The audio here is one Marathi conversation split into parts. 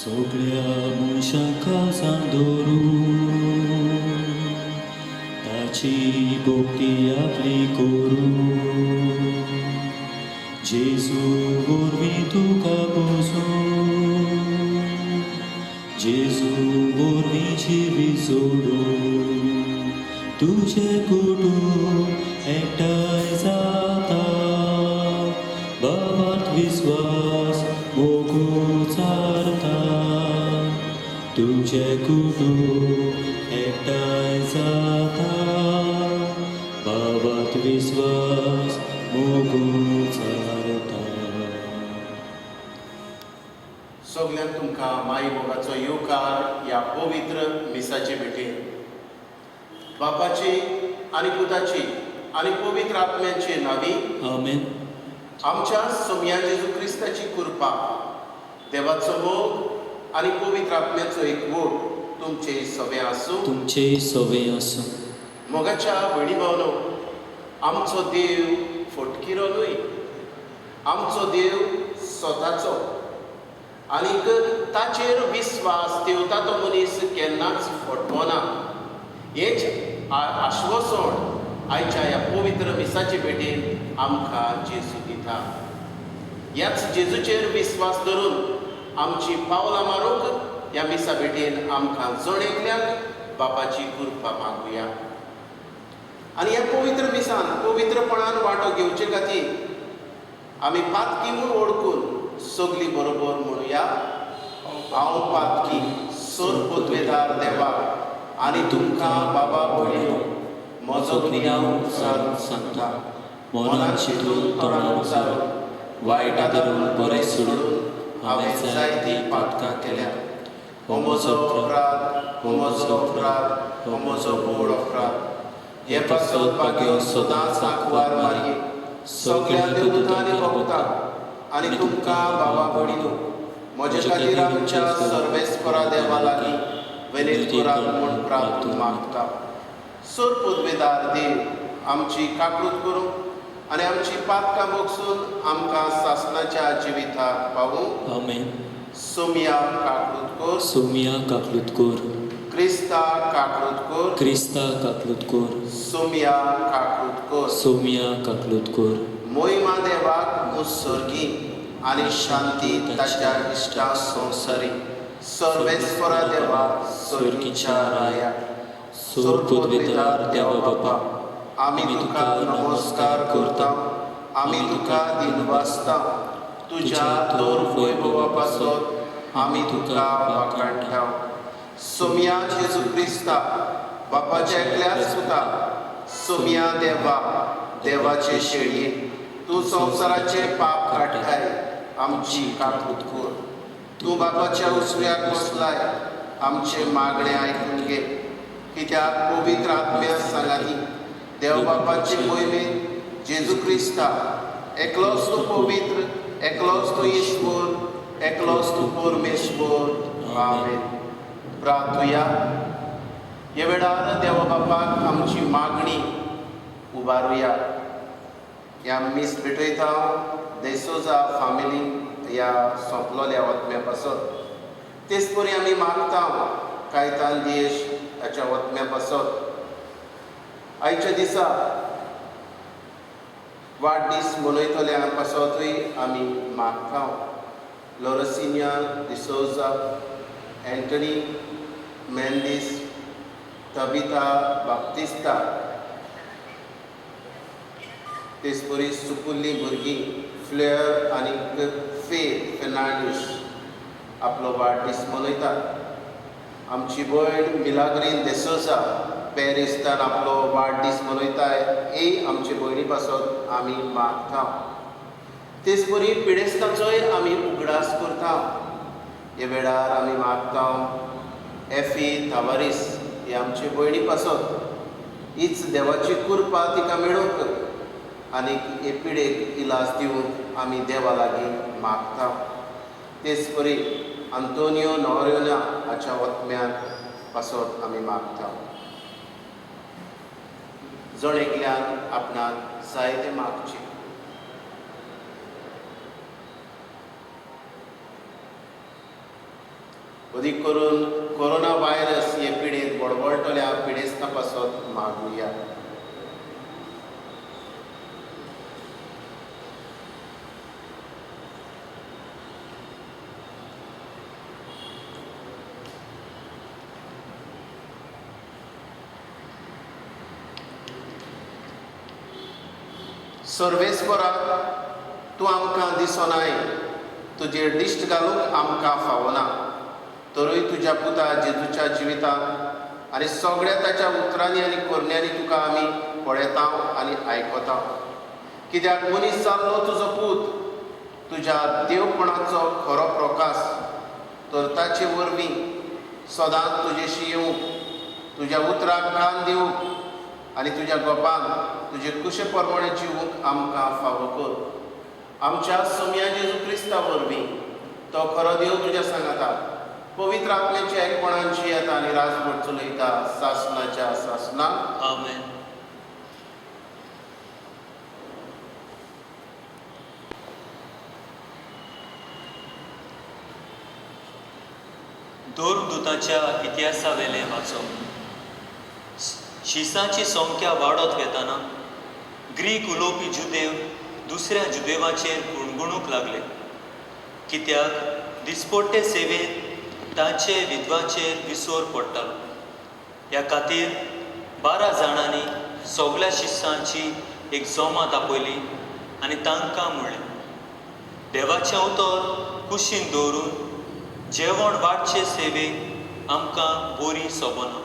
सगळ्या मनशांका दवरून ताची भक्ती आपली करून जेजू वरवीं तुका बसून जेजू वरवीं जिवी सोडून तुझे कुटुंब एकठांय जाता बाबांत विस्वास मोगू चारता तुझे कुटुंब एकठांय जाता बाबांत विस्वास मोगू चारता. सगळ्यांक तुमकां माई मोगाचो येवकार ह्या पवित्र मिसाचे भेटेन. बापाची आनी पुताची आनी पवित्र आत्म्याचे नांवी आमेन. आमच्या सोम्या जेजू क्रिस्ताची कृपा, देवाचो मोग आनी पवित्र आत्म्याचो एकवट तुमचे सवे आसूं. तुमचे सवे आसूं. मोगाच्या भयणी भावनो, आमचो देव फटकिरो न्हय, आमचो देव स्वताचो आनीक ताचेर विस्वास ठेवता तो मनीस केन्नाच फटवना. हेच आश्वासन आयच्या ह्या पवित्र मिसाचे भेटेन आमकां जेजू दिता. ह्याच जेजूचेर विस्वास धरून आमची पावलां मारूंक ह्या मिसा भेटेन आमकां जण एकल्याक बापाची कृपा मागुया. आनी ह्या पवित्र मिसान पवित्रपणान वांटो घेवचे खातीर आमी पातकी म्हूण ओळखून सगलीं बरोबर म्हणुया. हांव पातकी सोर पदवेदार देवा आनी तुमकां बाबा भयणीनो, म्हजो गुन्यांव सांगता. मनान चिंतून तोंडान उचारून वायटा धरून बरें सोडून हांवें जायतीं पातकां केल्यात. हो म्हजो अपराध, हो म्हजो अपराध, हो म्हजो व्हड अपराध. हे पासत भाग्यो सदांच आंकवार मारये सगळ्या देवतां आनी भक्तांक आनी तुमकां बाबा भयणीनो, म्हजे खातीर आमच्या सर्वेस्परा देवा लागीं विनय करात म्हूण प्रार्थना मागता. सोर पदवेदार देव, आमची काकूट करूं आनी आमची पातकां भोगसून आमकां सासणाच्या जिविताक पावूं. आमेन. सोम्या काकूट कर, सोम्या काकलूत कर. क्रिस्ता काकूट कर, क्रिस्ता काकलूत कर. सोम्या काकूट कर. सोम्या काकलूत कर. मोहिमा देवाक मुसर्गी आनी शांती ताच्या इश्टा संवसारी सर्वेस्परा देवा सर्गीच्या राया. सोर पदवेदार देवा बापा, आमी तुका नमस्कार करता, आमी तुका दिनवासता. तुज्या तोर वैभवा पासत आमी तुका वाखाणटा. सोम्या जेजू क्रिस्ता, बापाच्या एकल्याच पुता, सोम्या देवा, देवाचे शेळये, तूं संवसाराचे पाप काडटाय, आमची काकूट कर. तूं बापाच्या उसव्याक बसलाय, आमचे मागणे आयकून घे. कित्याक पवित्र आत्म्या सांगाती देव बापाचे मोहिमेन जेजू क्रिस्ता, एकलोच तूं पवित्र, एकलोच तूं ईश्वर, एकलोच तूं परमेश्वर. आमेन. प्रार्थुया. हे वेळार देवा बापाक आमची मागणी उबारुया. ह्या मीस भेटयता देसोजा फामिली ह्या सोंपलोल्या वतम्या पासत. तेच परी आमी मागता कायतान देश हाच्या वतम्या पासत. आयच्या दिसा वाडदीस मनयतल्या पासतूय आमी मागता. लोरसिनिया डिसोजा, एंटनी मेंदीस, तबिता बाप्तिस्ता, तेच परी सुपुल्ली भुरगीं फ्लेअर आनी फेथ फेर्नांडीस आपलो वाडदीस मनयतात. आमची भयण मिलाग्रीन देसोजा पॅरिस्तान आपलो वाडदीस मनयताय. ही आमचे भयणी पासत आमी मागता. तेच परी पिडेस्तांचोय आमी उगडास करता. हे वेळार आमी मागता एफी तावारीस ही आमचे भयणी पासत. हीच देवाची कृपा तिका मेळूंक आनी हे पिडेक इलाज दिवंक आमी देवा लागीं मागता. तेच परी आंतोनियो नोरोना हाच्या वतम्यान पासत आमी मागता. जण एकल्यान आपणाक जाय तें मागचें. अदीक करून कोरोना व्हायरस हे पिडेंत बळबळटल्या पिडेस्तां पासत मागुया. सर्वेस्परा तूं आमकां दिसोनाय, तुजेर दिश्ट घालूंक आमकां फावना. तरूय तुज्या पुता जेजूच्या जिवितांत आनी सगळ्या ताच्या उतरांनी आनी कोरण्यांनी तुका आमी पळयता आनी आयकता. कित्याक मनीस जाल्लो तुजो पूत तुज्या देवपणाचो खरो प्रकाश, तर ताचे वरवीं सदांच तुजेशी येवंक, तुज्या उतराक कान दिवंक आनी तुज्या गोपान तुजे कुशे प्रमाणे जिवूंक आमकां फावो कर. आमच्या सोम्या जेजू क्रिस्ता वरवीं तो खरो देव तुज्या सांगाता, पवित्र आत्म्याच्या एकपणांची येता आनी राजभर चलयता सासणाच्या सासणाक. आमेन. दोरदूताच्या इतिहासा वेले वाचप. शिसांची संख्या वाडत वेताना ग्रीक उलोवपी जुदेव दुसऱ्या जुदेवाचेर गुणगुणूंक लागले, कित्याक दिसपट्टे सेवेंत तांचे विद्वाचेर विसोर पडटालो. ह्या खातीर 12 जाणांनी सगळ्या शिसांची एक जमात आपयली आनी तांकां म्हणलें, देवाचें उतर कुशीन दवरून जेवण वाडचे सेवेक आमकां बरी सोबना.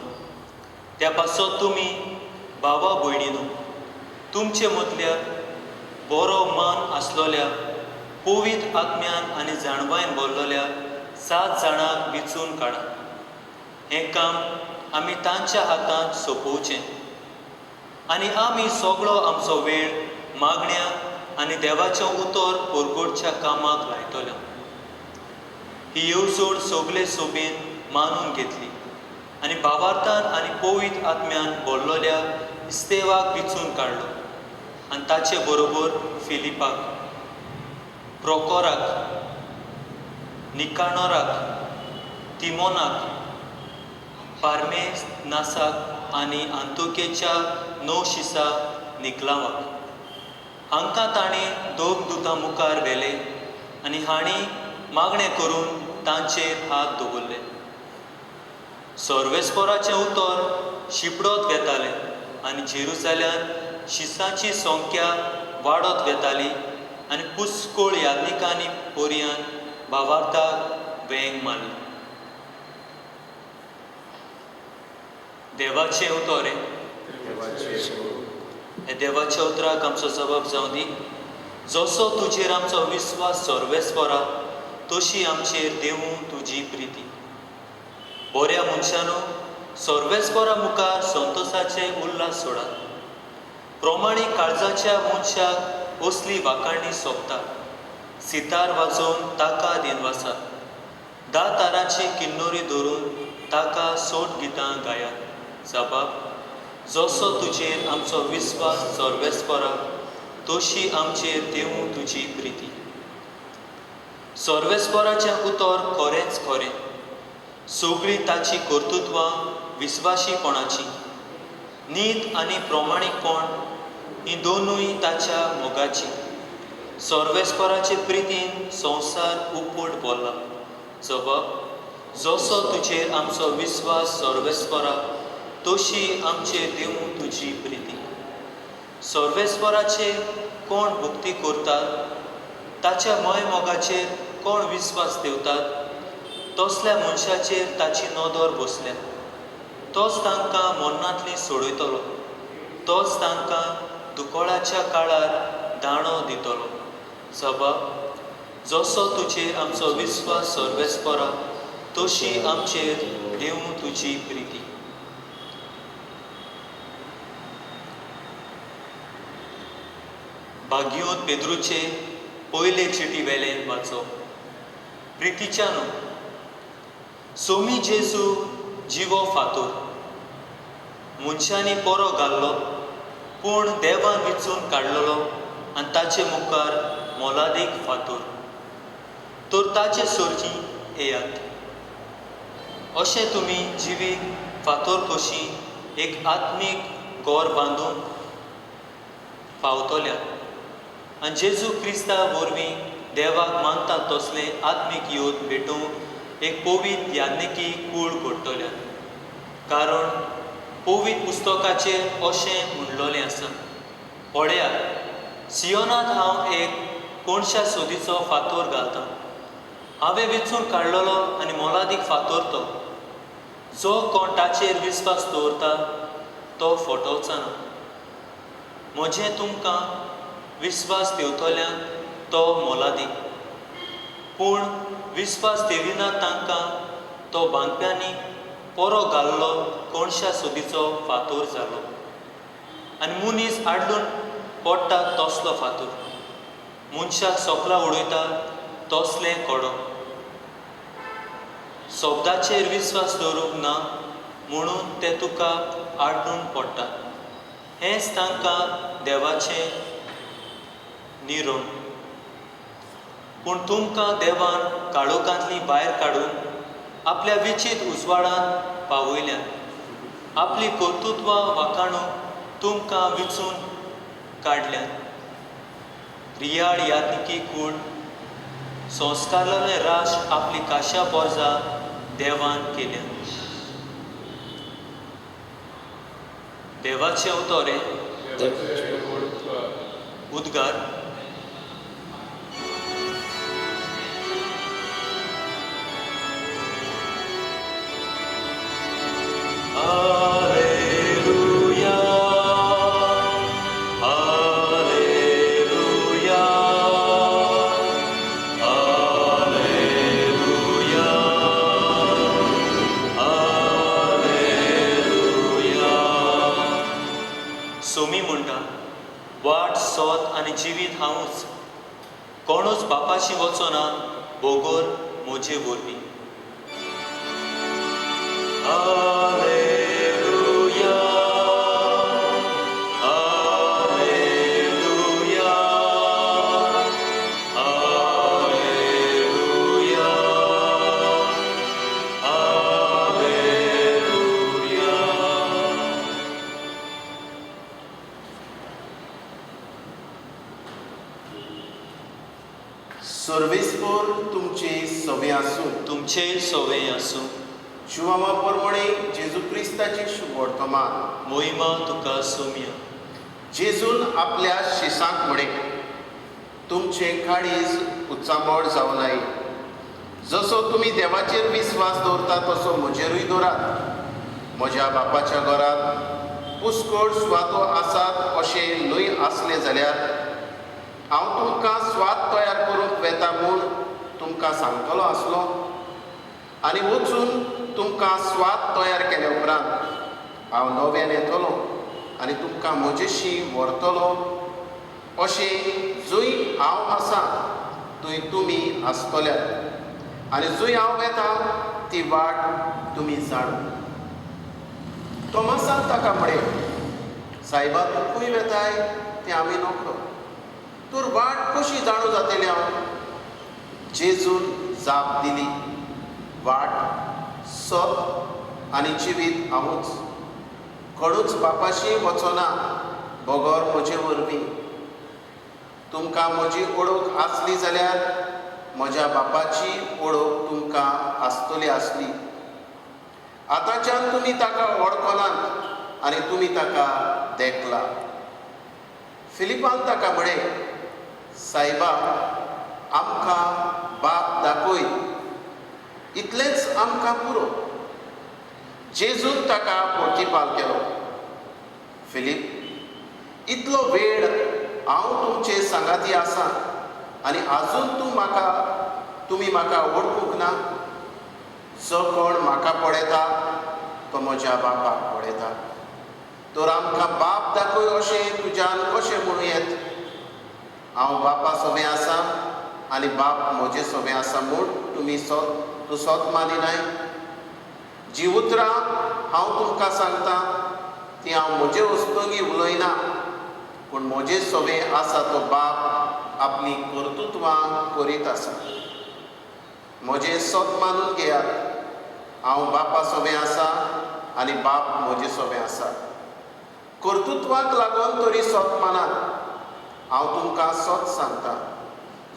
त्या पासत तुमी भावा भयणीनो तुमचे मदल्या बरो मान आसलोल्या पवित्र आत्म्यान आनी जाणवायन भरलोल्या 7 जाणांक विचून काडा. हें काम आमी तांच्या हातांत सोंपोवचें आनी आमी सगळो आमचो वेळ मागण्या आनी देवाचें उतर परगडच्या कामाक लायतले. ही येवजण सगळे सोबीन मानून घेतली आनी भावार्थान आनी पवित्र आत्म्यान भरलोल्या इस्तेवाक विचून काडलो आनी ताचे बरोबर फिलिपाक, प्रोकोराक, निकानोराक, तिमोनाक, पार्मेनासाक आनी आंतोकेच्या 9 शिसा निकलावाक. हांकां ताणें दोग दुतां मुखार व्हेले आनी हांणी मागणें करून तांचेर हात दवरले. सर्वेस्पराचें उतर शिपडत वेतालें आनी जेरुसलेमांत शिसांची संख्या वाडत वेताली आनी पुस्कोळ याज्ञिकांनी पोरयान भावार्थाक वेंग मारली. देवाचें उतर हे देवाच्या उतराक आमचो जबाब जावं दी. जसो तुजेर आमचो विस्वास सर्वेस्परा, तशी आमचेर देवूं तुजी प्रिती. बऱ्या मनशानो सर्वेस्परा मुखार संतोशाचे उल्हास सोडात. प्रमाणीक काळजाच्या मनशाक असली वाखाणणी सोबता. सितार वाजोवन ताका दिनवासात. 10 तारांची किन्नोरी धरून ताका सोट गितां गायात. जबाब. जसो तुजेर आमचो विस्वास सर्वेस्परा, तशी आमचेर देवूं तुजी प्रिती. सर्वेस्पराचें उतर खरेंच खरें. सगळीं ताची कर्तुत्वां विस्वाशीपणाची. नीत आनी प्रमाणीकपण ही दोनूय ताच्या मोगाची. सर्वेस्पराचे प्रितीन संवसार उपट बोल्ला. जबाब. जसो तुजेर आमचो विस्वास सर्वेस्परा, तशी आमचेर देवूं तुजी प्रिती. सर्वेस्पराचे कोण भक्ती करतात, ताच्या मोगाचेर कोण विस्वास देवतात, तसल्या मनशाचेर ताची नदर बसल्या. तोच तांकां मरणांतली सोडयतलो. तोच तांकां दुकोळाच्या काळार दाणो दितलो. जबाब. जसो तुजेर आमचो विस्वास सर्वेस्परा, तशी आमचेर देवूं तुजी प्रिती. भाग्योत पेद्रूचे पयले चिटी वेले वाचप. प्रितीच्यानो सोमी जेजू जिवो फातोर. मनशांनी पोरो घाल्लो, पूण देवान विचून काडलेलो आनी ताचे मुखार मोलादीक फातोर. तर ताचे सोर्जी येयात. अशें तुमी जिवीक फातर कशी एक आत्मीक गोर बांदून पावतल्या आनी जेजू क्रिस्ता वरवीं देवाक मानता तसले आत्मीक योद भेटूंक एक पवित्र याज्ञिकी कूळ घडटल्या. कारण पवित्र पुस्तकाचेर अशें म्हणलोलें आसा, पळयात सियोनांत हांव एक कोणशा सोदीचो फातर घालतां. हांवें वेंचून काडलेलो आनी मोलादीक फातर तो. जो कोण ताचेर विस्वास दवरता तो फटवचा ना. म्हजें तुमकां विस्वास दिवतल्यांक तो मोलादीक, पूण विस्वास देविना तांकां तो बांदप्यांनी परो घाल्लो कोणशा सोदीचो फातर जालो आनी मनीस आडून पडटा तसलो फातर. मनशाक सोपला उडयता तसलें कडो. शब्दाचेर विस्वास दवरूंक ना म्हणून ते तुका आडून पडटा. हेंच तांकां देवाचें निरोण. पूण तुमकां देवान काळोखांतली भायर काडून आपल्या विचीत उजवाडांत पावयल्यान आपली कर्तुत्वां वाखाणूंक तुमकां विचून काडल्यान. रियाळ याज्ञिकी कूळ संस्कारलें राष्ट्र आपली काशा पोरजां देवान केल्या. देवाचें उतोरें उद्गार. सोमी म्हणटा, वाट सोत आनी जिवीत हांवूच, कोणूच बापाशी वचोना भोगोर म्हजे वरवीं. हालेलुया, हालेलुया, हालेलुया, हालेलुया. सर्वेस्पर तुमचे सवे आसूं. तुमचे सवय आसूं. शुभमा परमणे जेजू क्रिस्ताची शुभ वर्तमान. मोहिमा तुका सोम्य. जेजून आपल्या शिसांक म्हणे, तुमचे काळीज उचांबळ जावं नाय. जसो तुमी देवाचेर विस्वास दवरता तसो म्हजेरूय दवरात. म्हज्या बापाच्या घरांत पुष्कळ सुवातो आसात अशें न्हय आसलें जाल्यार हांव तुमकां स्वाद तयार करूंक वेता म्हूण तुमकां सांगतलो आसलो. आनी वचून तुमकां स्वाद तयार केल्या उपरांत हांव नव्यान येतलो आनी तुमकां म्हजेशी व्हरतलो, अशें जंय हांव आसां थंय तुमी आसतल्यात आनी जंय हांव वेता ती वाट तुमी जाणा. तोमासान ताका म्हळें, सायबा तूं खंय वेताय तें आमी नोकरो, तर वाट कशी जाणू जातली हांव? जेजून जाप दिली, वाट सत आनी जिवीत हांवूच. कोणूच बापाशी वचना बगोर म्हजे वरवीं. तुमकां म्हजी ओळख आसली जाल्यार म्हज्या बापाची ओळख तुमकां आसतली आसली. आतांच्यान तुमी ताका वळखनात आनी तुमी ताका देखला. फिलिपान ताका म्हळें, सायबा आमकां बाप दाखय, इतलेंच आमकां पुरो. जेजून ताका पोर्तिपाल केलो. फिलीप, इतलो वेळ हांव तुमचे सांगाती आसां आनी आजून तुमी म्हाका वळखूंक ना? जो कोण म्हाका पळयता तो म्हज्या बापाक पळयता. तर आमकां बाप दाखय अशें तुज्यान कशें म्हणूं येत? हांव बापा सोबे आसां आनी बाप म्हजे सोबे आसा म्हूण तूं सोत मानिनाय? जी उतरां हांव तुमकां सांगतां ती हांव म्हजे वस्तुंगी उलयना, पूण म्हजे सोबे आसा तो बाप आपली कर्तुत्वां करीत आसा. म्हजें सोत मानून घेयात. हांव बापा सोबें आसा आनी बाप म्हजे सोबें आसा. कर्तृत्वाक लागून तरी सोत मानात. हांव तुमकां सोत सांगता,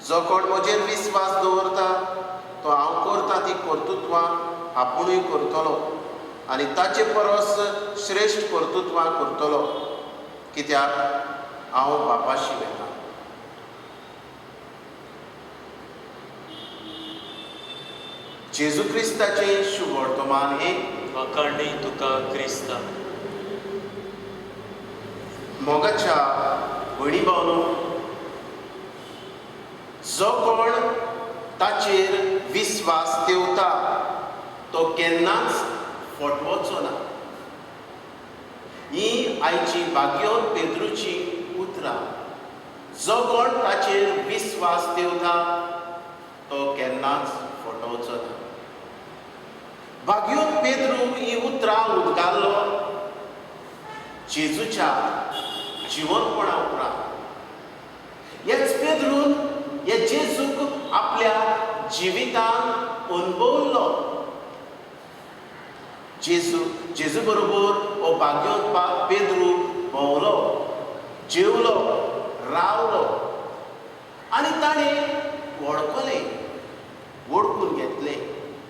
जो कोण म्हजेर विस्वास दवरता तो हांव करता ती कर्तृत्वां आपुणूय करतलो आनी ताचे परस श्रेश्ठ कर्तृत्वां करतलो, कित्याक हांव बापाशी वयता. जेजू क्रिस्ताचें शुभ वर्तमान हे वखाणी तुका क्रिस्ता. मोगाच्या भणी भावनो, जो कोण ताचेर विस्वास ठेवता तो केन्नाच फटवचो ना. ही आयची भाग्योत पेद्रूची उतरां. जो कोण ताचेर विस्वास ठेवता तो केन्नाच फटवचो ना. भाग्योत पेद्रू ही उतरां उदगारलो जेजूच्या जिवनपणा उपरांत. हेच पेद्रून हे जेजूक आपल्या जिवितान अनुभवलो. जेजू बरोबर हो भाग्योत पेद्रू भोंवलो, जेवलो, रावलो आनी ताणें वळखून घेतलें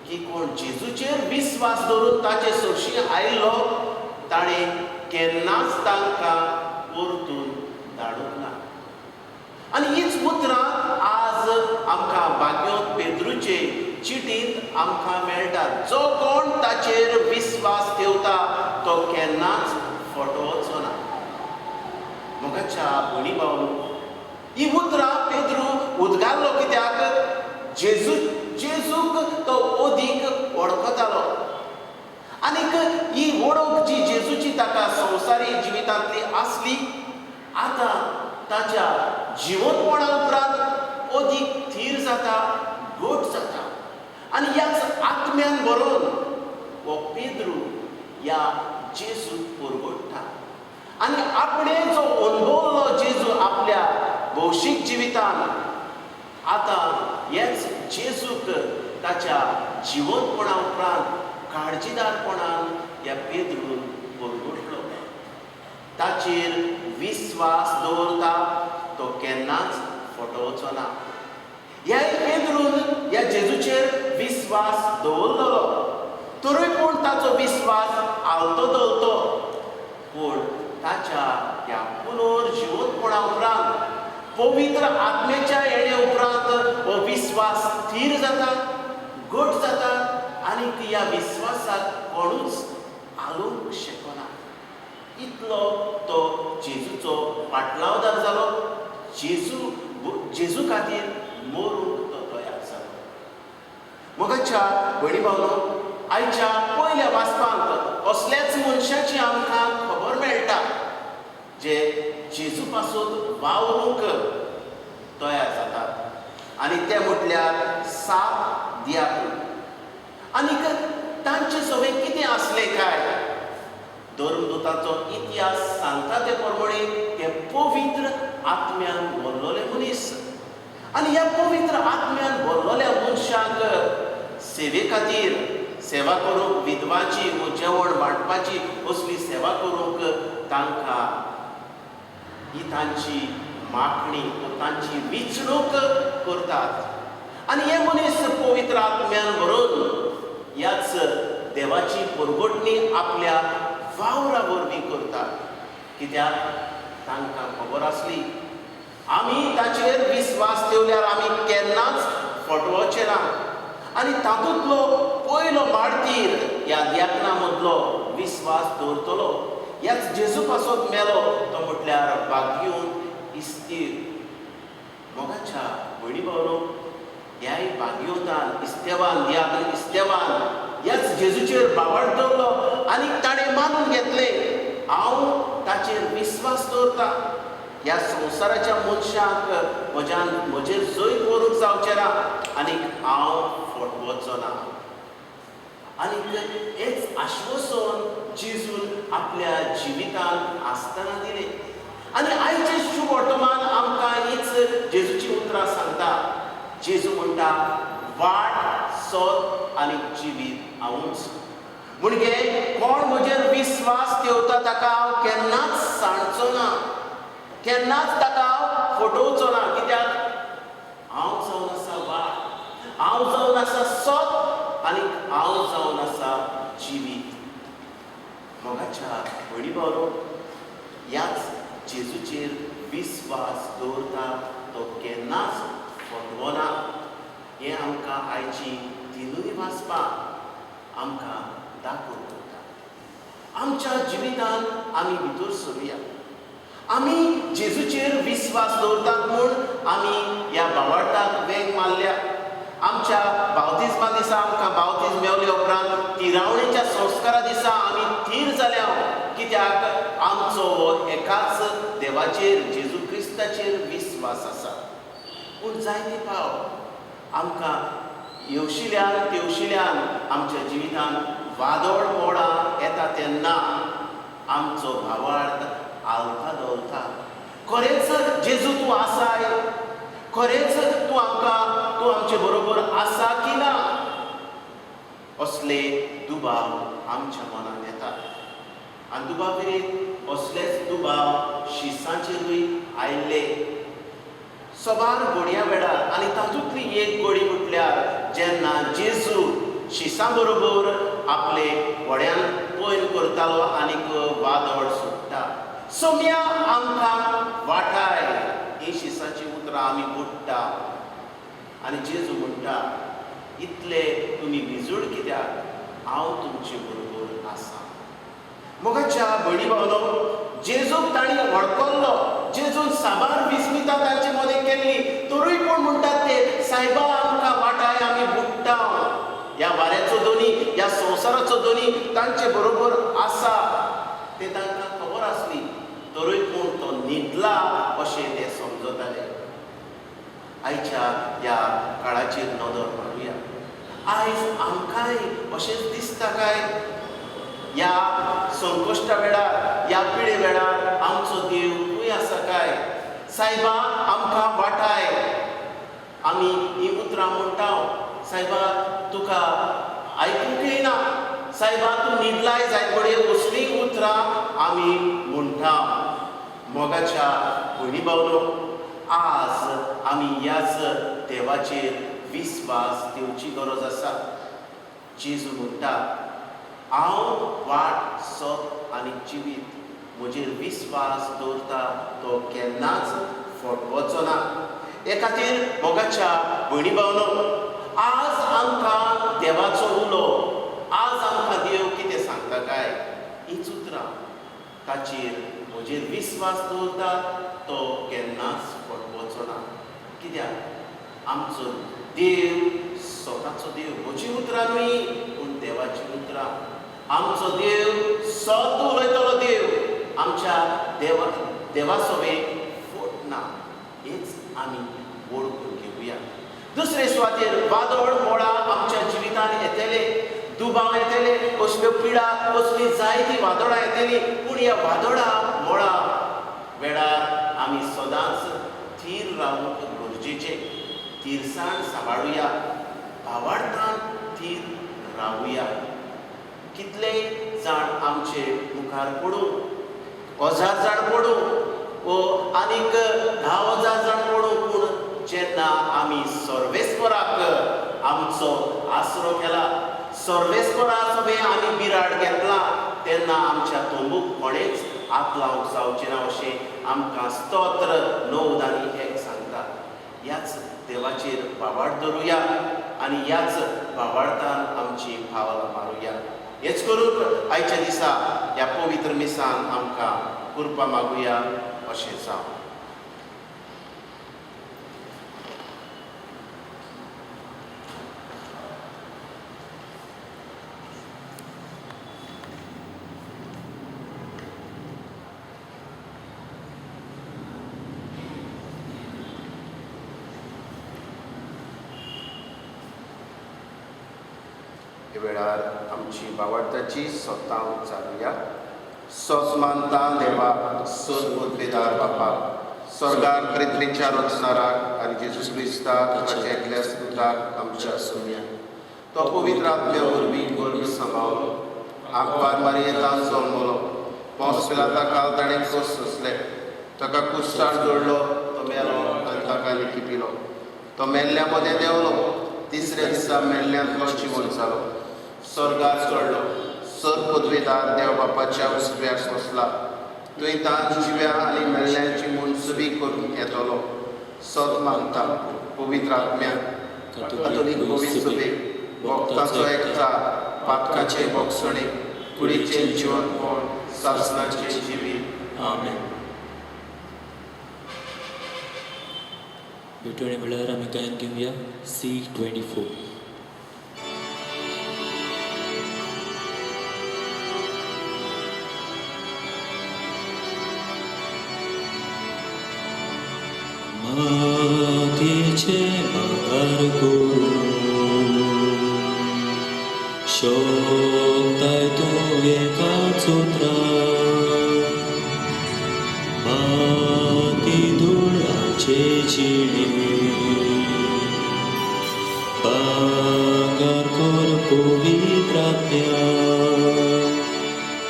की कोण जेजूचेर विस्वास दवरून ताचे सरशी आयिल्लो ताणें केन्नाच तांकां परतून धाडूंक ना. आनी हीच उतरां आज आमकां भाग्योत पेद्रूचे चिटींत आमकां मेळटात. जो कोण ताचेर विस्वास ठेवता तो केन्नाच फटवचो ना. मोगाच्या भणी भावनो, ही उतरां पेद्रू उदगारलो कित्याक जेजूक तो अदीक वळखतालो. आनीक ही वळख जी जेजूची ताका संवसारी जिवितांतली आसली आतां ताच्या जिवनपणा उपरांत अदीक थीर जाता, घट जाता. आनी ह्याच आत्म्यान भरून हो पेद्रू ह्या जेजूक परगट्टा आनी आपणें जो अनुभवलो जेजू आपल्या भौशीक जिवितान आतां हेच जेजूक ताच्या जिवनपणा उपरांत काळजीदारपणान ह्या पेद्रून परगटलो. ताचेर विस्वास दवरता तो केन्नाच फटवचो ना. ह्या पेद्रून ह्या जेजूचेर विस्वास दवरलो, तरी पूण ताचो विस्वास आलतो दवरतो. पूण ताच्या ह्या पुनर्जिवनपणा उपरांत पवित्र आत्म्याच्या येणे उपरांत हो विस्वास स्थिर जाता, घट जाता आनी ह्या विस्वासाक कोणूच आलोवंक शकना. इतलो तो जेजूचो फाटलावदार जालो. जेजू खातीर मरूंक तो तयार जालो. मोगाच्या भणी भावनो, आयच्या पयल्या वाचपांत असल्याच मनशाची आमकां खबर मेळटा जे जेजू पासून वावरूंक तयार जातात आनी ते म्हटल्यार 7 दियाकून. आनीक तांचे सगळें कितें आसलें काय धर्मदूताचो इतिहास सांगता ते प्रमाणे ते पवित्र आत्म्यान भरलोले मनीस. आनी ह्या पवित्र आत्म्यान भरलोल्या मनशाक सेवे खातीर सेवा करूंक, विधवाची व जेवण वांटपाची असली सेवा करूंक तांकां ही तांची मागणी व तांची विचणूक करतात. आनी हे मनीस पवित्र आत्म्यान भरून ह्याच देवाची परगटणी आपल्या वावरा वरवीं करतात. कित्याक तांकां खबर आसली आमी ताचेर विस्वास ठेवल्यार आमी केन्नाच फटवचे ना. आनी तातूंतलो पयलो मारतीर ह्या दियाकना मदलो विस्वास दवरतलो. ह्याच जेजू पासून मेलो तो म्हटल्यार भाग्योन इस्तीर. मोगाच्या भणी भावनो, ह्याय भाग्योतान इस्तेवान ह्याच जेजूचेर बाबाड दवरलो आनी ताणें मानून घेतलें हांव ताचेर विस्वास दवरतां. ह्या संवसाराच्या मनशाक म्हजेर जैत व्हरूंक जावचें ना आनीक हांव फटवचो ना. आनीक हेच आश्वासन जेजून आपल्या जिवितान आसतना दिलें. आनी आयचें शुभ वर्तमान आमकां हीच जेजूची उतरां सांगता. जेजू म्हणटा, वाट सोद आनी जिवीत हांवूच. म्हणजे कोण म्हजेर विस्वास ठेवता ताका हांव केन्नाच सांडचो ना, केन्नाच ताका हांव फटोवचो ना. कित्याक हांव जावन आसा वाट, हांव जावन आसा सोद आनी हांव जावन आसा जिवीत. मोगाच्या भयणी भावनो, ह्याच जेजूचेर विस्वास दवरता तो केन्नाच फटवना. हें आमकां आयची तिनूय वाचपां आमकां दाखोवन करता. आमच्या जिवितांत आमी भितर सरुया. आमी जेजूचेर विस्वास दवरतात म्हूण आमी ह्या भावार्थाक वेग मारल्या. आमच्या बावतिजमा दिसा आमकां बावतीज मेवले उपरांत तिरावणेच्या संस्कारा दिसा आमी थीर जाल्या. कित्याक आमचो हो एकाच देवाचेर जेजू क्रिस्ताचेर विस्वास आसा. पूण जायते फावट आमकां येवशिल्ल्यान तेवशिल्ल्यान आमच्या जिवितांत वादळ मोडां येता तेन्ना आमचो भावार्थ आलता दोलता. खरेंच जेजू तूं आसाय? खरेंच तूं आमचे बरोबर आसा की ना? असले दुबाव आमच्या मनांत येतात. आनी दुबाविरीत असलेच दुबाव शिसांचेरूय आयिल्ले. सोबार घडयां वेळार आनी तातूंतली एक घडी म्हटल्यार जेन्ना जेजू शिसां बरोबर आपले व्हड्यान पयर करतालो आनीक वादळ सुट्टा. सोम्या आमकां वाटाय. ही शिसांची उतरां आमी बुडटा. आनी जेजू म्हणटा, इतले तुमी भिजूड कित्याक? हांव तुमचे बरोबर आसां. मोगाच्या भयणी भावनो, जेजूक तांणी वळखलो. जेजून साबार विस्मितां तांचे मदें केल्ली. तरूय पूण म्हणटात ते, सायबा आमकां वाटाय, आमी बुडटा. ह्या वाऱ्याचो दोनी, ह्या संवसाराचो दोनी तांचे बरोबर आसा ते तांकां खबर आसली. तरूय पूण तो न्हिदला अशें ते समजताले. आयच्या ह्या काळाचेर नदर मारूया. आयज आमकांय अशेंच दिसता काय? ह्या संकश्टा वेळार, ह्या पिळे वेळार आमचो देवूय आसा काय? सायबा आमकां वाटाय. आमी ही उतरां म्हणटा, सायबा तुका आयकूंक येना, सायबा तूं न्हिदलाय जायत पडे. असली उतरां आमी म्हणटा. मोगाच्या भयणी भावनो, आज आमी ह्याच देवाचेर विस्वास दिवची गरज आसा. जेजू म्हणटा, हांव वाट, सोद आनी जिवीत. म्हजेर विस्वास दवरता तो केन्नाच फटवचो ना. हे खातीर मोगाच्या भयणी भावनो, आज आमकां देवाचो उलो, आज आमकां देव कितें सांगता काय? हीच उतरां. ताचेर म्हजेर विस्वास दवरता तो केन्नाच फटवचो ना. कित्याक आमचो देव स्वताचो देव. म्हजी उतरां न्हय, पूण देवाची उतरां. आमचो देव सोद उलयतलो देव. आमच्या देवा सोबे फट ना. हेच आमी वळखून घेवया. दुसरे सुवातेर वादळ मोडां आमच्या जिवितांत येतले, दुबाव येतले, असल्यो पिडा, असली जायती वादळां येतली. पूण ह्या वादळां मोडां वेळार आमी सदांच थीर रावूंक गरजेचें. तिरसाण सांबाळुया, भावार्थान थीर रावुया. कितलेय जाण आमचे मुखार पडूं, 1000 जाण पडूं वो आनीक 10,000 जाण पडूं, पूण जेन्ना आमी सर्वेस्पराक आमचो आसरो केला, सर्वेस्परा सगळें आमी बिराड घेतला, तेन्ना आमच्या तोंबूक कोणेच हात लावंक जावचें ना अशें आमकां स्तोत्र 9:1 सांगता. ह्याच देवाचेर भावार्थ धरुया आनी ह्याच भावार्थान आमची भावना मारुया. हेच करून आयच्या दिसा ह्या पवित्र मिसान आमकां कृपा मागुया अशें जावं. हे वेळार आमची भावार्थाची सोतां उच्चारुया. सोस मानता देवा, सोद मुद्देदार बापा, स्वर्गाक पृथ्वीच्या रचणाराक आनी जेजू क्रिस्ताक ताच्या एकल्या सुताक आमच्या सुम्या. तो पवित्र आत्म्या वरवीं गर्भ सांबाळलो आंकवार मारयेंतान जल्मलो पोंस पिलाता काल ताणें खोस सोंसले ताका कुश्टार जोडलो तो मेलो आनी ताका लिखिपिलो तो मेल्ल्या मदें देंवलो तिसऱ्या दिसा मेल्ल्यांतलो जिवंत जालो स्वर्गार चडलो सर पदवेदार देव बापाच्या उजव्याक बसला थंय तान जिव्या आनी मेल्ल्यांची मुनसुबी करून येतलो सत मागता पवित्र आत्म्याक कातोलीक पवित्र सभेक भक्तांचो एकचार पातकाचे भोगसणे कुडीचे जिवंतपण सासणाचे जिवीत आमेन. भेटवणी म्हळ्यार आमी गायन घेवया C24. मातीचे भागार करून शोधताय तूं एकाच उतरार माती धुळाचे जिणे भागार कर पवित्र आत्म्या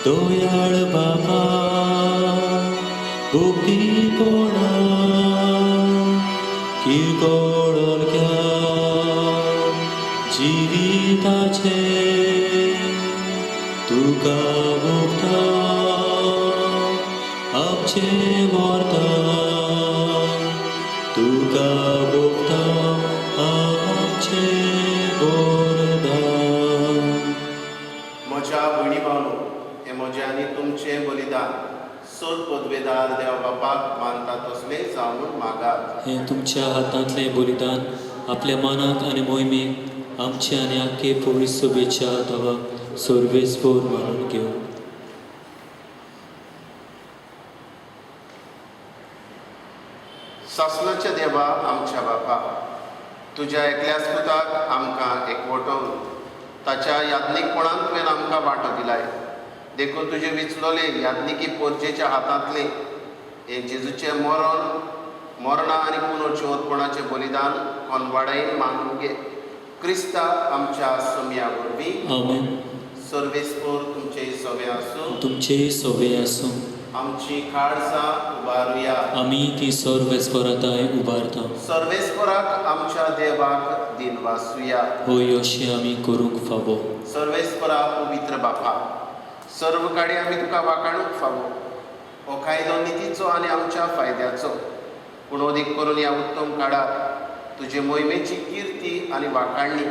दोयाळ बाबा भुक्तीपणा किरकोळक्या जिविताचे तुका भोगता आमचे वरदान तुका भोगता आमचे वरदान. म्हज्या भयणी भावनो हें म्हजें आनी तुमचें बलिदान सोद पदवेदार देव बापाक मानता तसलें जावन मागात. हें तुमच्या हातांतलें बलिदान आपल्या मनाक आनी मोहिमेक आमचे आनी आख्खे पवित्र सभेच्या हाताक सर्वेस्पर मानून घेवं. सासणाच्या देवा आमच्या बापा तुज्या एकल्याच पुताक आमकां एकवटोवन ताच्या याज्ञिकपणान तुवें आमकां वांटो दिलाय देखून तुजे विचलोले याज्ञिकी पोरजेच्या हातांतले हे जेजूचें मरणा आनी पुनर्जिवंतपणाचें बलिदान कोनवाडायेन मानून घे क्रिस्ता आमच्या समया वरवीं आमेन. सर्वेस्पर तुमचे सवे आसूं तुमचे सोबे आसूं आमची खाडसां उबारुया आमी ती सर्वेस्पराताय उबारता. सर्वेस्पराक आमच्या देवाक दिनवासुया. होय अशें आमी करूंक फावो. सर्वेस्परा पवित्र बापा सर्व काडी आमी तुका वाखाणूंक फावो हो कायदो नितीचो आनी आमच्या फायद्याचो पूण अदीक करून ह्या उत्तम काळात तुजे मोहिमेची किर्ती आनी वाखाणणी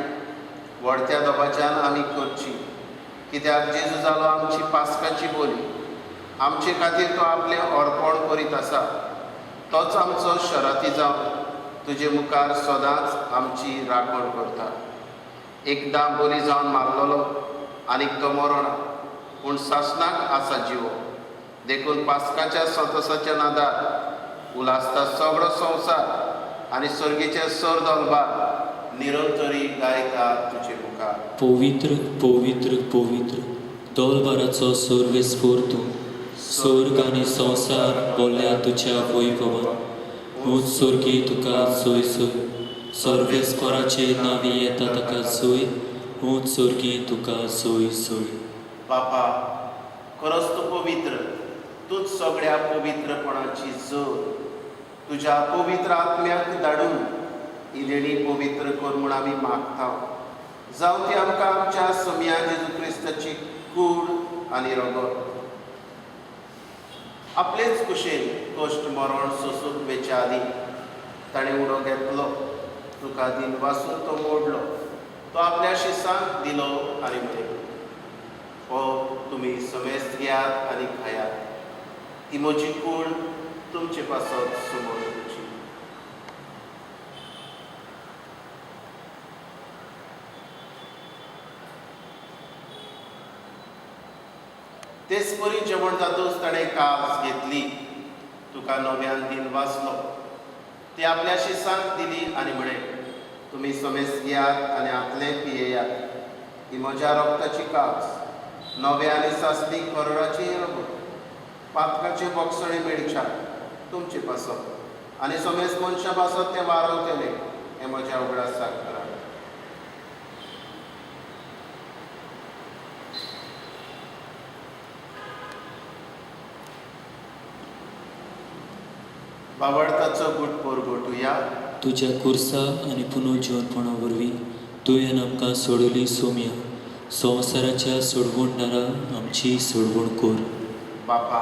व्हडत्या दोबाच्यान आमी करची कित्याक जेजू जालो आमची पास्काची बोली आमचे खातीर तो आपलें अर्पण करीत आसा तोच आमचो शराती जावन तुजे मुखार सदांच आमची राखण करता. एकदां बोली जावन मारलेलो आनीक तो मरण पूण सासणाक आसा जिवो देखून पास्काच्या संतोसाच्या नादार उलासता सगळो संवसार आनी सर्गेचे सर दलबार निरंतरी गायता तुजे मुखार. पवित्र पवित्र पवित्र दोलबाराचो सर्वेस्पर तूं स्वर्ग आनी संवसार बोल्या तुज्या वैभवान उंच सर्गी तुका सोय सोय सर्वेस्पराचे नावी येता ताका सोय उंच सर्गी तुका सोय सोय. बापा खरोच तूं पवित्र तूंच सगळ्या पवित्रपणाची जोर तुज्या पवित्र आत्म्याक धाडून ही देणी पवित्र कर म्हूण आमी मागता जावं ती आमकां आमच्या समया जेजू क्रिस्ताची कूड आनी रगत आपलेच कुशेन कश्ट मरण सोसूंक वेच्या आदी ताणें उडो घेतलो तुका दिन वासून तो मोडलो तो आपल्या शिसांक दिलो आनी म्हणे हो तुमी समेस्त घेयात आनी खायात ती म्हजी कूड तुमचे पासत समोर तुमची. तेच परी जेवण जातूच ताणें कास घेतली तुका नव्यान दिन वाचलो ती आपल्या शिसांक दिली आनी म्हणे तुमी समेस्त घेयात आनी आतले पियेयात ही म्हज्या रक्ताची कास नवे आनी सासणी करोडाची रगत पातकाचे बोगसणे मेळच्या तुमचे पासत आनी समेस्त मनशा पासत ते वारवतले हे म्हज्या उगडासाक करा. बावळताचो गूट पोरगोटुया तुज्या कुर्सा आनी पुनर्जीवनपणा वरवीं तुवें आमकां सोडली सोम्या संवसाराच्या सोडवणदारा आमची सोडवण कोर. बापा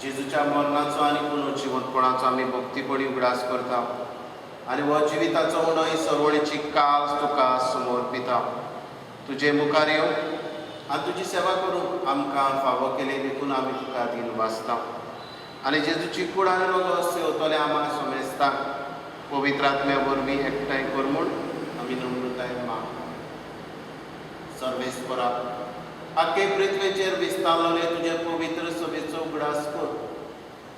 जेजूच्या मरणाचो आनी पुनर्जीवनपणाचो आमी भक्तीपणी उगडास करता आनी हो जिविताचो उणय सरवणेची कास तुका समर्पिता. तुजे मुखार येवन आनी तुजी सेवा करून आमकां फावो केले देखून आमी तुका दिन वाचता आनी जेजूची कूड आनी रोगो सेवतले आम्हाला समेजता पवित्र आत्म्या वरवीं एकठांय कर म्हूण आमी नम्रताय मागता. सर्वेस्परा आख्खे पृथ्वेचेर विस्तारलेले तुजे पवित्र सभेचो उगडास कर.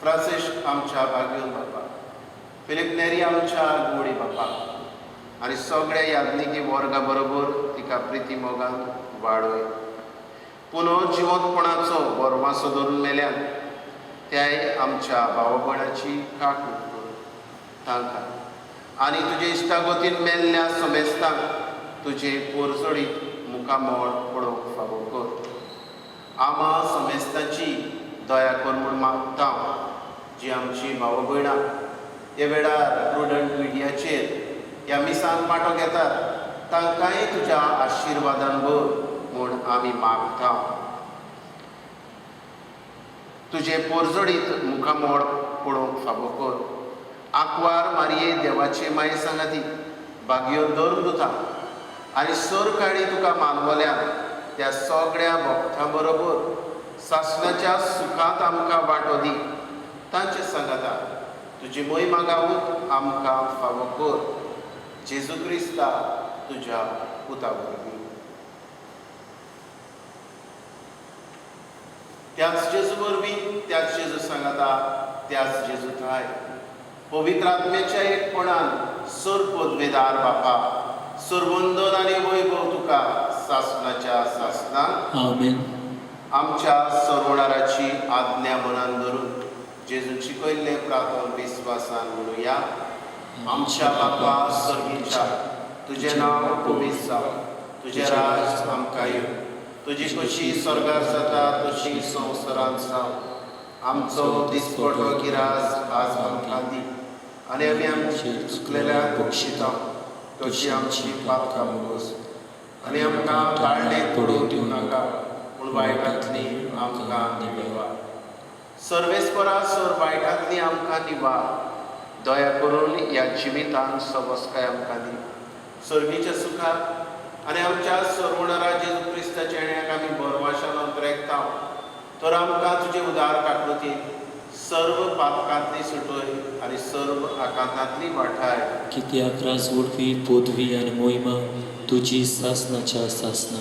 फ्रांसीस आमच्या भाग्योन बापा, फिलीप नेरी आमच्या गोडी बापा आनी सगळ्या याज्ञिकी वर्गा बरोबर तिका प्रिती मोगान वाडय. पुनर्जीवनपणाचो बरवासो धरून मेल्यान त्याय आमच्या भाव भयणाची काकूट कर तांकां आनी तुजे इश्टागोतीन मेल्ल्या समेस्तांक तुजे पोरसोडीत मुखामोळ पडोवंक फावो कर. आमा समेस्ताची दया कर म्हूण मागता. जी आमची भाव भयणां ह्या वेळार प्रुडंट मिडियाचेर ह्या मिसान वांटो घेतात तांकांय तुज्या आशिर्वादान भर म्हूण आमी मागता. तुजे पोरजोडीत मुखामोळ पडोवंक फावो कर. आंकवार मारये देवाचे माये सांगाती भाग्यो दरदुता आनी सर काळी तुका मानवल्यान त्या सगळ्या भक्तां बरोबर सासणाच्या सुखांत आमकां वांटो दी. तांचे सांगाता तुजी मोहिमा गावून आमकां फावो कर. जेजू क्रिस्ता तुज्या पुता वरवीं. त्याच जेजू वरवीं त्याच जेजू सांगाता त्याच जेजू थाय पवित्र आत्म्याच्या एकपणान सर पदवेदार बापा सर्वंदन आनी वैभव तुका सासणाच्या सासणान आमेन. आमच्या सर्वणाराची आज्ञा मनान धरून जेजून शिकयल्ले प्रार्थन विस्वासान म्हणुया. आमच्या बापा सर्गीच्या तुजें नांव पवित्र जावं. तुजें राज आमकां येवं. तुजी कशी स्वर्गार जाता तशी संवसारांत जावं. आमचो दिसपटो गिरास आज आमकां दी आनी आमी आमची चुकलेल्यांक बक्षिता तशी आमची पापकां मोगोस आनी आमकां गाळणेंत पडूंक दिवं नाका पूण वायटांतली आमकां निवळ. सर्वेस्परा सर वायटांतली आमकां निवार. दया करून ह्या जिवितांत सबस्काय आमकां दी. सर्गीच्या सुखाक आनी आमच्या सर्वणारा जेजू क्रिस्ताच्या येण्याक आमी बरवाशान अंतरेकता तर आमकां तुजे उदार काकूतीन सर्व पापकांतली सुटय आनी सर्व आकांतांतली वाठाय. कित्याक राजवडवी पदवी आनी मोहिमा तुजी सासणाच्या सासना.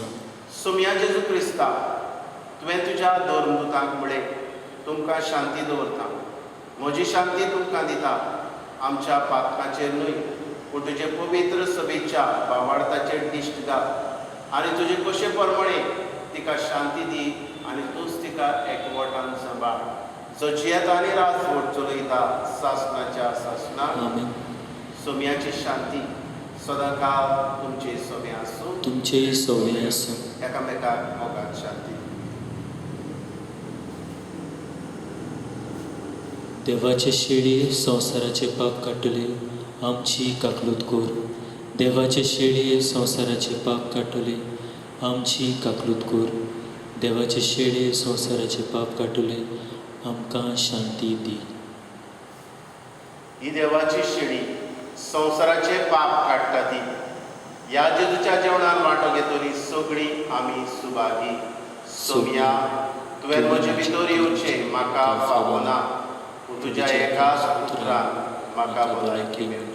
सुम्या जेजू क्रिस्ता तुवें तुज्या धर्मदुतांक म्हळें तुमकां शांती दवरता. म्हजी शांती तुमकां दिता. आमच्या पातकाचेर न्हय पूण तुजे पवित्र सभेच्या भावार्थाचेर दिश्ट घाल आनी तुजे कशे प्रमाणे तिका शांती दी आनी तूंच तिका एकवटान सांबाळ. जो जियेता आनी राजवट चलयता सासणाच्या सासणाक. आमेन. सोम्याची शांती सदां काळ तुमचे सोबे आसूं. तुमचे सवय आसूं. एकामेकाक मोगात शांती. देवाचे शेळये संवसाराचे पाप काडटले आमची काकलूत कोर. देवाचे शेळये संवसाराचे पाप काडटले आमची काकलूत कोर. देवाचे शेळये संवसाराचे पाप काडटले आमकां शांती दी. ही देवाची शेळी संवसाराचे पाप काडटा ती. ह्या जेजूच्या जेवणान वांटो घेतली सगळीं आमी सुभागी. सोम्या तुवें म्हजे भितर येवचें म्हाका फावो ना पूण तुज्या एकाच पुत्रान म्हाका भलायकी मेळटली.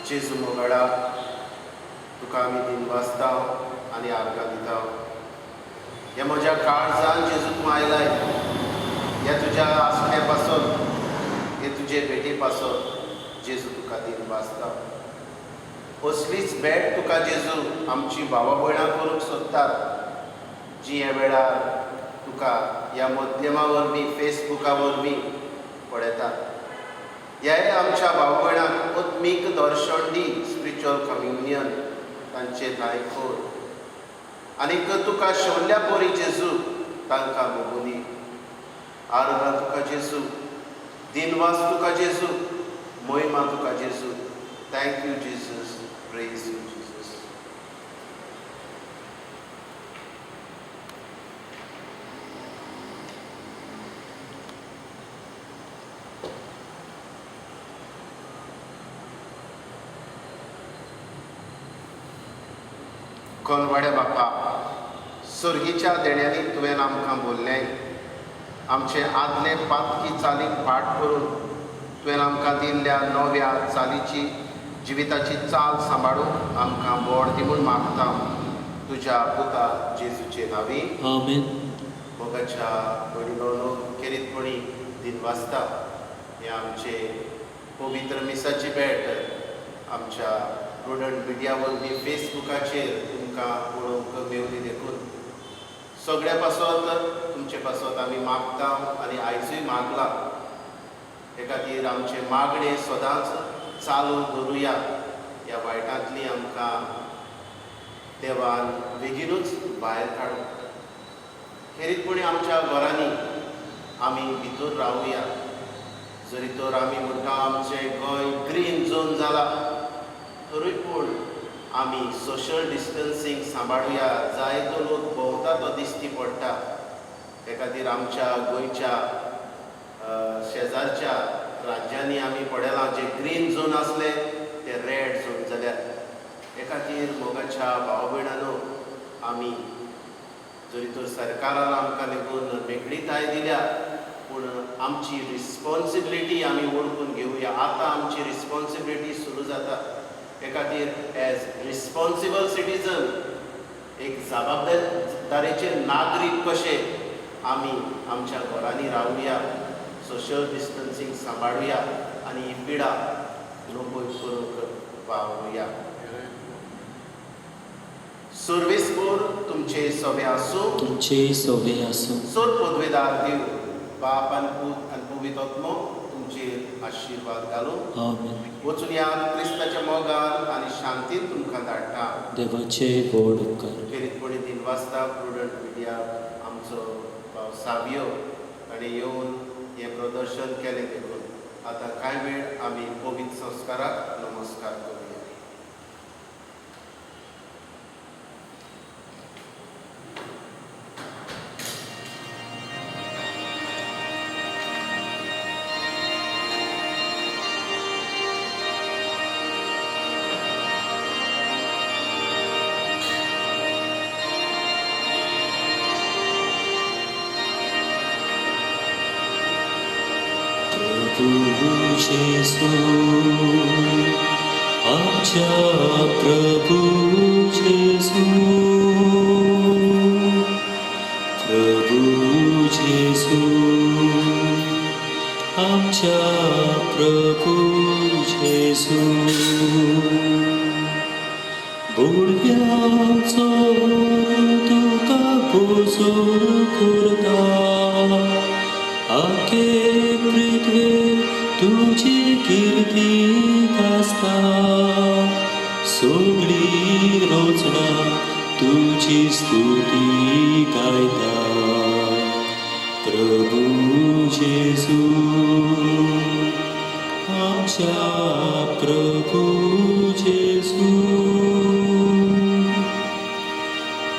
जेजू मोगाडा तुका आमी दिनवासता आनी आर्गां दिता. ह्या म्हज्या काळजान जेजू तूं आयलाय, ह्या तुज्या आसण्या पासत, हे तुजे भेटे पासत जेजू तुका दिनवासता. असलीच भेट तुका जेजू आमची भावा भयणां करूंक सोदतात, जी ह्या वेळार तुका ह्या माध्यमा वरवीं फेसबुका वरवीं पळयतात. ह्याय आमच्या भाव भयणांक आत्मीक दर्शन दी, स्पिरिच्युअल कम्युनियन तांचे दाय कर. आनीक तुका शेवल्या पोरी जेजू तांकां भोगून दी. आर्गां तुका जेजू, दिनवास तुका जेजू, महिमा तुका जेजू. Thank you Jesus, praise you Jesus. कोनवाड्या बापा, सर्गीच्या देण्यांनी तुवें आमकां बोल्लें. आमचे आदले पातकी चालीक फाट करून तुवें आमकां दिल्ल्या नव्या चालीची जिविताची चाल सांबाळून आमकां बोड दी म्हूण मागता. तुज्या पुता जेजूचे नांवी आमेन. मोगाच्या बडिभावनो केरीतपणी दिनवासता हे आमचे पवित्र मिसाची भेट आमच्या प्रुडंट मिडिया वरवीं फेसबुकाचेर तुमकां पळोवंक मेवली देखून सगळ्या पासत तुमचे पासत आमी मागता आनी आयजूय मागला. हे खातीर आमचे मागणे सदांच चालू दवरुया. ह्या वायटांतली आमकां देवान बेगीनूच भायर काडूं. खेरीतपणी आमच्या घरांनी आमी भितर रावुया. जरी तर आमी म्हणटा आमचें गोंय ग्रीन झोन जाला, तरी पूण आमी सोशल डिस्टन्सींग सांबाळुया. जायतो लोक भोंवता तो दिश्टी पडटा. हे खातीर आमच्या गोंयच्या शेजारच्या राज्यांनी आमी पळयलां जे ग्रीन झोन आसले ते रेड झोन जाल्यात. हे खातीर मोगाच्या भाव भयणांनो, आमी जरी तर सरकारान आमकां लेगून मेकळीताय दिल्या, पूण आमची रिस्पॉन्सिबिलिटी आमी ओळखून घेवया. आतां आमची रिस्पॉन्सिबिलिटी सुरू जाता. हे खातीर एज रिस्पॉन्सिबल सिटीजन, एक जबाबदारेचे नागरीक कशे आमी आमच्या घरांनी रावुया, सोशल डिस्टन्सींग सांबाळुया आनी ही पिडा नोंद करूंक वावुया. सर्वेस्पोर तुमचे सवे आसूं. तुमचे सवे आसूं. सोर पदवेदार देव बाप आनी पूत आनी पवित्र आत्मो तुमचेर आशिर्वाद घालूं. आमेन. वचून या क्रिस्ताच्या मोगान आनी शांतीन तुमकां धाडटा. देवाचे बोड कर. खेरीतपणी दिनवासता प्रुडंट मिडिया आमचो भाव सावियो ताणें येवन हें प्रदर्शन केलें देखून आतां कांय वेळ आमी पवित्र संस्काराक नमस्कार करूया. प्रभु जेसू, आमच्या प्रभु जेसू, प्रभु जेसू, आमच्या प्रभु जेसू. बुडव्याचो तुका पुजोर करता, आखे पृथ्वे तुझी कीर्ती गाजता. सगळी रोचना तुझी स्तुती गायता. प्रभु जेसू, आमच्या प्रभु जेसू,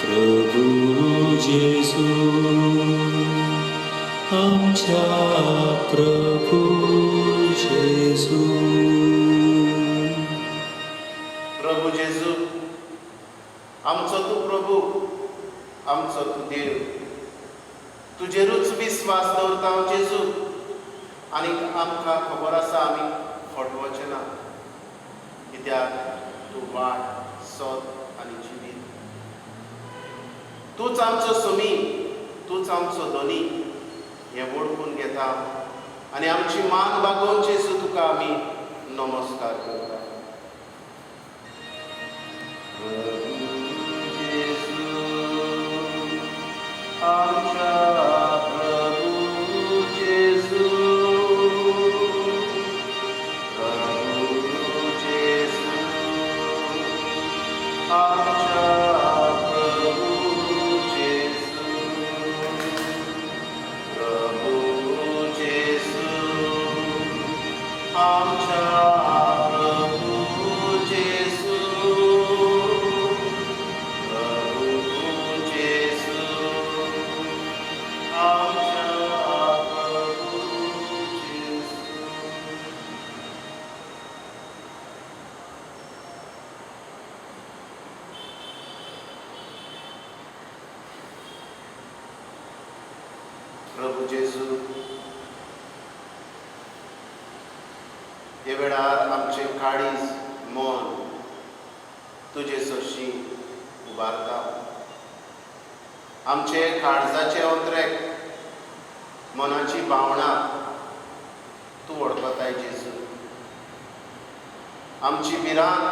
प्रभु जेसू, आमच्या प्रभु जेसू. प्रभु जेजू, आमचो तूं प्रभू, आमचो तूं देव. तुजेरूच विस्वास दवरता हांव जेजू, आनी आमकां खबर आसा आमी फटवचे ना. कित्याक तूं वाट सोत आनी जिवीत. तूंच आमचो समी, तूंच आमचो धनी हें वळखून घेता आनी आमची मान बागोवन जेजू तुका आमी नमस्कार करता. आमच्या प्रभू जेजू, प्रभू जेजू, आमच्या प्रभू जेजू, प्रभू जेजू, आमच्या प्रभू जेजू, प्रभू जेजू, आमच्या प्रभू जेजू. प्रभू जेजू, हे वेळार आमचे काळीज मन तुजे सशी उबारता. आमचे काळजाचे अंतरेक मनाची भावना तूं वळखताय जेजू. आमची भिरांत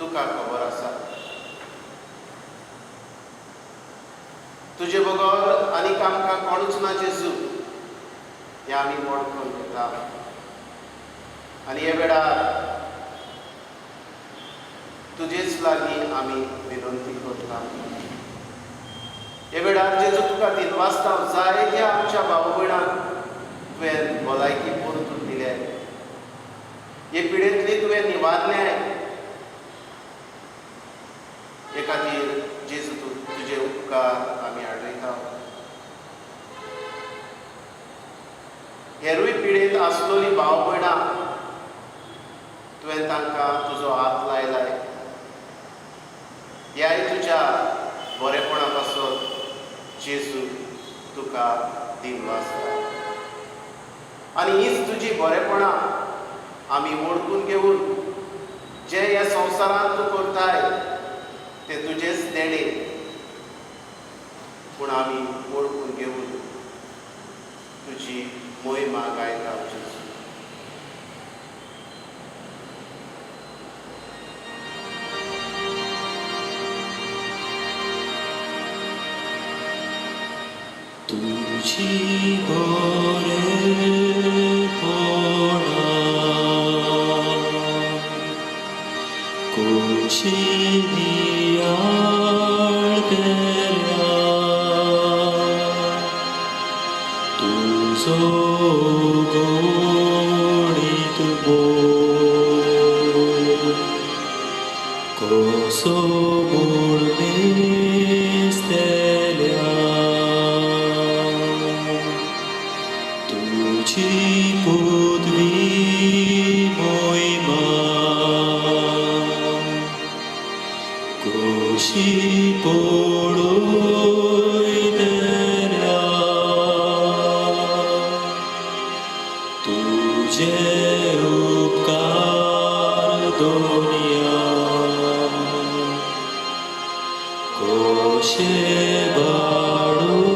तुका खबर आसा. तुजे बगर आनीक आमकां कोणूच ना जेजू हें आमी वळखून घेता. आनी हे वेळार तुजेच लागीं आमी विनंती करता. हे वेळार जेजू तुका दिनवासता जायत्या आमच्या भाव भयणांक तुवें भलायकी परतून दिल्या. हे पिडेंतली तुवें निवारल्याय. हे खातीर जेजू तुजे उपकार आमी आडयता. हेरूय पिडेंत आसलोली भाव भयणां तुवें तांकां तुजो हात लायलाय. ह्याय तुज्या बरेपणा पासत जेजू तुका दिनवासता. आनी हीच तुजी बरेपणां आमी वळखून घेवन जे ह्या संवसारांत तूं करताय ते तुजेच देणे, पूण आमी वळखून घेवन तुजी मोहिमा गायता जेजू. तुझी बरेपणा कोणशी नियाळ केल्या. तुझो गोडीत बोल कसो मूळ मेस्तल्या. तुझी पदवी मोहिमा कशी पळयतल्या. तुझे उपकार दोनिया कशे वाडयतल्या.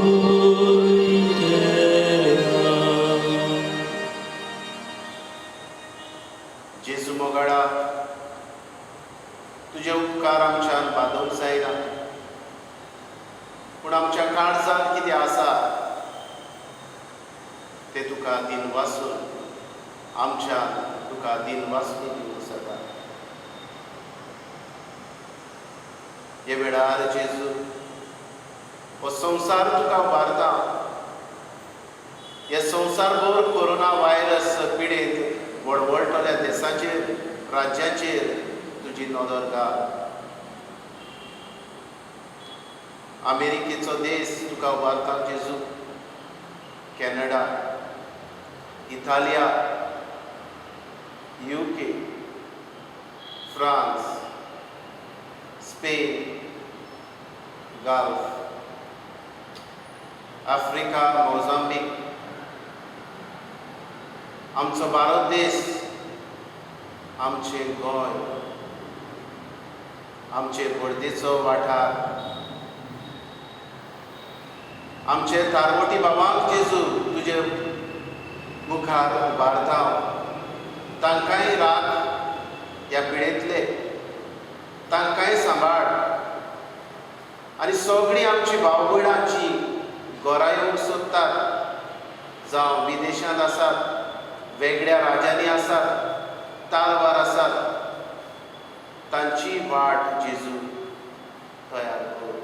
जेजू मोगाळा, तुजे उपकार आमच्यान बादूंक जायना. पूण आमच्या काळजांत कितें आसा तें तुका दिनवासून आमच्यान तुका दिनवासणी दिवंक जाता. हे वेळार जेजू हो संवसार तुका उबारता. हे संवसारभर कोरोना व्हायरस पिडेंत वळवळटल्या देशाचेर राज्याचेर तुजी नदर घाल. अमेरिकेचो देश तुका उबारता जेजू. कॅनडा, इटालिया, UK, France, Spain, Gulf, Africa, Mozambique, आमचो भारत देश, आमचें गोंय, आमचे परदेचो वाठार, आमचे तारवटी बाबांक जेजू तुजे मुखार उबारता, तांकांय राख ह्या पिडेंतले, तांकांय सांबाळ आनी सगळीं आमची भाव भयणांची घरा येवंक सोदतात, जावं विदेशांत आसात, वेगळ्या राज्यांनी आसात, तारवार आसात, तांची वाट जेजू तयार कर.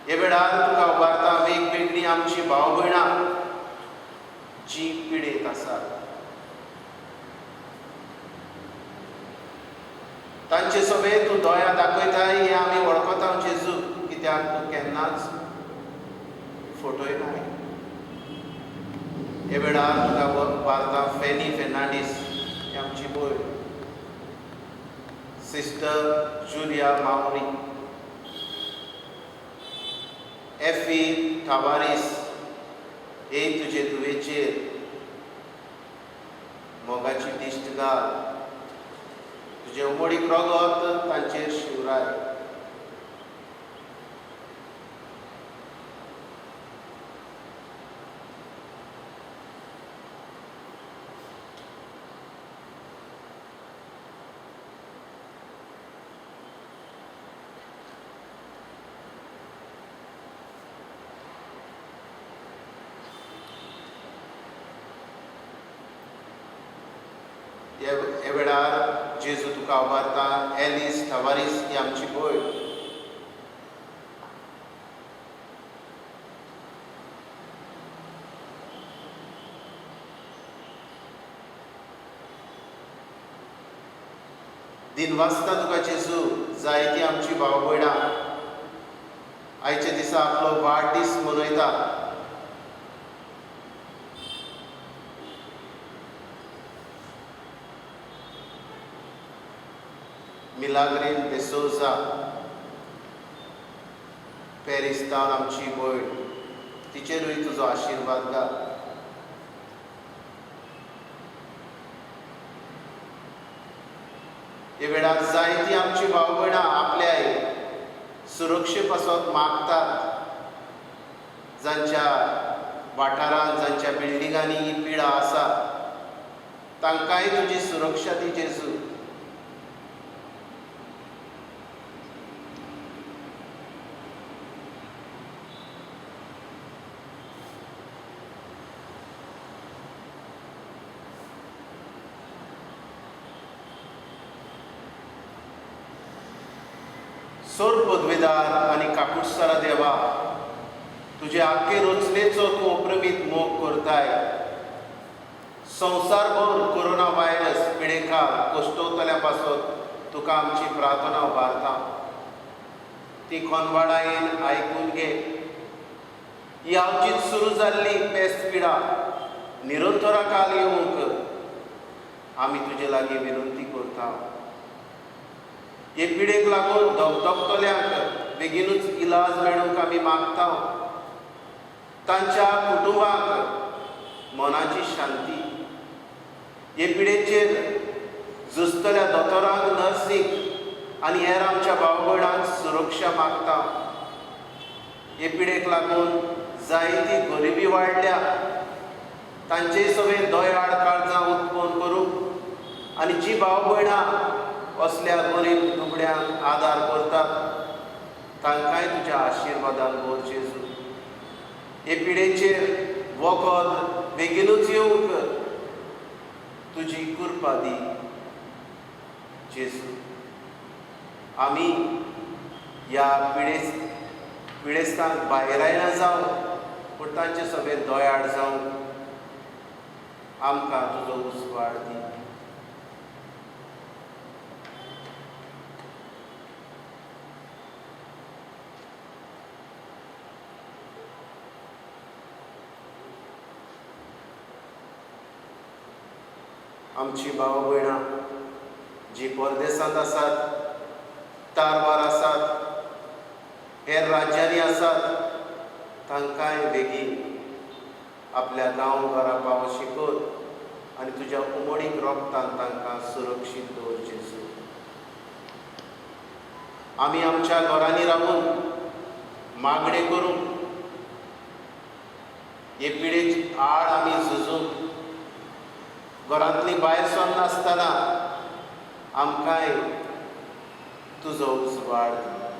हे वेळार तुका उबारता वेगवेगळीं आमची भाव भयणां जी पिडेंत आसात, तांचे सगळे तूं दोया दाखयताय हें आमी वळखता जेजू, कित्याक तूं केन्नाच फटयनाय. हे वेळार तुका उबारता फेनी फेर्नांडीस ही आमची भयण, सिस्टर जुलिया माउरी, एफी टावारीस, हे तुजे दुवेचेर मोगाची दिश्ट घाल, तुजे उमडीक रगत तांचेर शिवराय. हे वेळार जेजू तुका उबारता एलिस टावारीस ही आमची भयण, दिनवासता तुका जेजू जायतीं आमची भाव भयणां आयच्या दिसा आपलो वाडदीस मनयता. मिलाग्रीन डेसोजा पॅरिस्तान आमची भयण, तिचेरूय तुजो आशिर्वाद घाल. हे वेळार जायतीं आमची भाव भयणां आपल्याय सुरक्षे पासत मागतात, जांच्या वाठारांत जांच्या बिल्डिंगांनी ही पिडा आसा, तांकांय तुजी सुरक्षा दी जेजू. सोर पदवेदार आनी काकुटसारा देवा, तुजे आख्खे रचनेचो तूं अप्रमीत मोग करताय. संवसारभर कोरोना व्हायरस पिडेखाल कोश्टवतल्या पासत तुका आमची प्रार्थना उबारता. ती खोनवाडायेन आयकून घे. ही आवजीत सुरू जाल्ली पेस्त पिडा निरंतराकाल येवंक आमी तुजे लागीं विनंती करता. हे पिडेक लागून धगधगतल्यांक बेगीनूच इलाज मेळूंक आमी मागता. तांच्या कुटुंबाक मनाची शांती, हे पिडेचेर झुजतल्या दोतोरांक नर्सीक आनी हेर आमच्या भाव भयणांक सुरक्षा मागता. हे पिडेक लागून जायती गरिबी वाडल्या, तांचे सगळे दोयाड काळजां उत्पन्न करूंक आनी जी भाव भयणां असल्या गरीब दुबड्यांक आदार करतात, तांकांय तुज्या आशिर्वादान भर जेजू. हे पिडेचेर वखद बेगीनूच येवंक तुजी कृपा दी जेजू. आमी ह्या पिडेस्तांक भायर आयना जावं, पूण तांचे सगळे दोयाड जावं आमकां तुजो उसवाड दी. आमची भाव भयणां जी परदेसांत आसात, तारवार आसात, हेर राज्यांनी आसात, तांकांय बेगीन आपल्या गांव घरा पावशी कर आनी तुज्या उमडीक रोगतान तांकां सुरक्षीत दवर जेजू. आमी आमच्या घरांनी रावून मागणे करून हे पिडेची आड आमी झुजून घरांतली भायर सरनासतना आमकांय तुजो उजवाड दी.